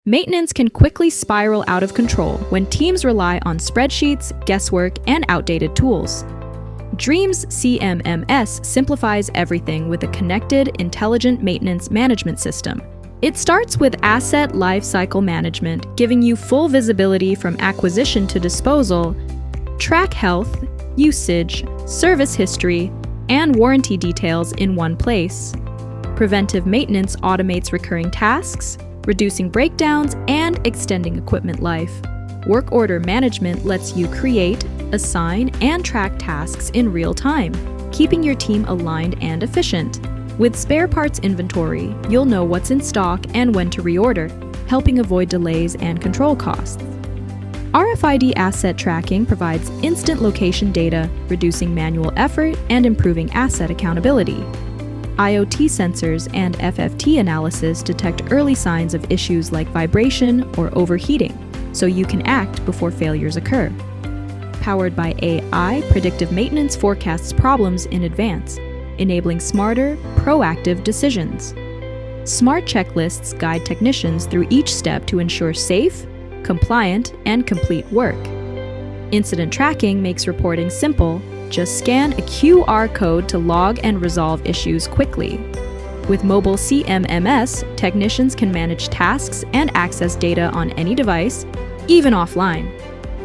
Maintenance can quickly spiral out of control when teams rely on spreadsheets, guesswork, and outdated tools. DreamzCMMS simplifies everything with a connected, intelligent maintenance management system. It starts with asset lifecycle management, giving you full visibility from acquisition to disposal, track health, usage, service history, and warranty details in one place. Preventive maintenance automates recurring tasks, reducing breakdowns and extending equipment life. Work order management lets you create, assign, and track tasks in real time, keeping your team aligned and efficient. With spare parts inventory, you'll know what's in stock and when to reorder, helping avoid delays and control costs. RFID asset tracking provides instant location data, reducing manual effort and improving asset accountability. IoT sensors and FFT analysis detect early signs of issues like vibration or overheating, so you can act before failures occur. Powered by AI, predictive maintenance forecasts problems in advance, enabling smarter, proactive decisions. Smart checklists guide technicians through each step to ensure safe, compliant, and complete work. Incident tracking makes reporting simple. Just scan a QR code to log and resolve issues quickly. With mobile CMMS, technicians can manage tasks and access data on any device, even offline.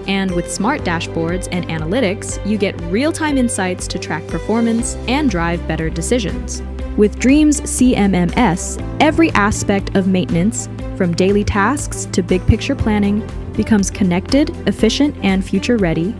And with smart dashboards and analytics, you get real-time insights to track performance and drive better decisions. With DreamzCMMS, every aspect of maintenance, from daily tasks to big-picture planning, becomes connected, efficient, and future-ready,